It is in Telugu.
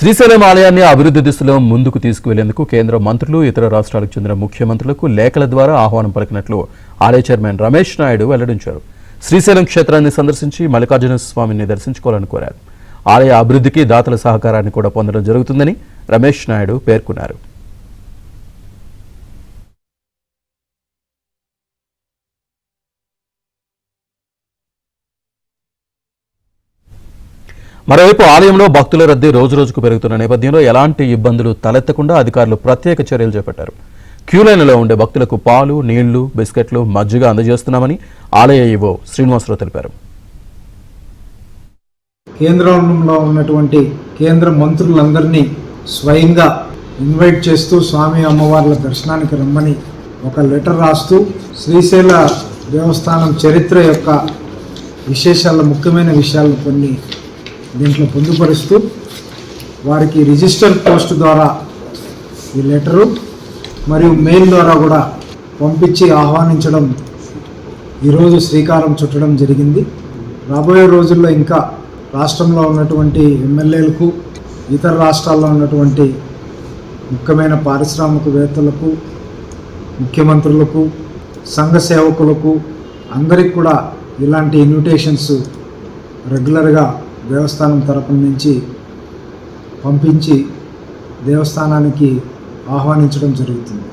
శ్రీశైలం ఆలయాన్ని అభివృద్ధి దిశలో ముందుకు తీసుకువెళ్లేందుకు కేంద్ర మంత్రులు ఇతర రాష్ట్రాలకు చెందిన ముఖ్యమంత్రులకు లేఖల ద్వారా ఆహ్వానం పలికినట్లు ఆలయ చైర్మన్ రమేష్ నాయుడు వెల్లడించారు. శ్రీశైలం క్షేత్రాన్ని సందర్శించి మల్లికార్జున స్వామిని దర్శించుకోవాలని కోరారు. ఆలయ అభివృద్ధికి దాతల సహకారాన్ని కూడా పొందడం జరుగుతుందని రమేష్ నాయుడు పేర్కొన్నారు. మరోవైపు ఆలయంలో భక్తుల రద్దీ రోజురోజుకు పెరుగుతున్న నేపథ్యంలో ఎలాంటి ఇబ్బందులు తలెత్తకుండా అధికారులు ప్రత్యేక చర్యలు చేపట్టారు. క్యూలైన్లలో ఉండే భక్తులకు పాలు, నీళ్లు, బిస్కెట్లు, మజ్జిగ అందజేస్తున్నామని ఆలయ ఈవో శ్రీనివాసరావు తెలిపారు. కేంద్రంలో ఉన్నటువంటి కేంద్ర మంత్రులందరినీ స్వయంగా ఇన్వైట్ చేస్తూ స్వామి అమ్మవార్ల దర్శనానికి రమ్మని ఒక లెటర్ రాస్తూ శ్రీశైల దేవస్థానం చరిత్ర యొక్క విశేషాల ముఖ్యమైన విషయాలను కొన్ని దీంట్లో పొందుపరుస్తూ వారికి రిజిస్టర్ పోస్ట్ ద్వారా ఈ లెటరు మరియు మెయిల్ ద్వారా కూడా పంపించి ఆహ్వానించడం ఈరోజు శ్రీకారం చుట్టడం జరిగింది. రాబోయే రోజుల్లో ఇంకా రాష్ట్రంలో ఉన్నటువంటి ఎమ్మెల్యేలకు, ఇతర రాష్ట్రాల్లో ఉన్నటువంటి ముఖ్యమైన పారిశ్రామికవేత్తలకు, ముఖ్యమంత్రులకు, సంఘ సేవకులకు అందరికి కూడా ఇలాంటి ఇన్విటేషన్స్ రెగ్యులర్గా దేవస్థానం తరపున నుంచి పంపించి దేవస్థానానికి ఆహ్వానించడం జరుగుతుంది.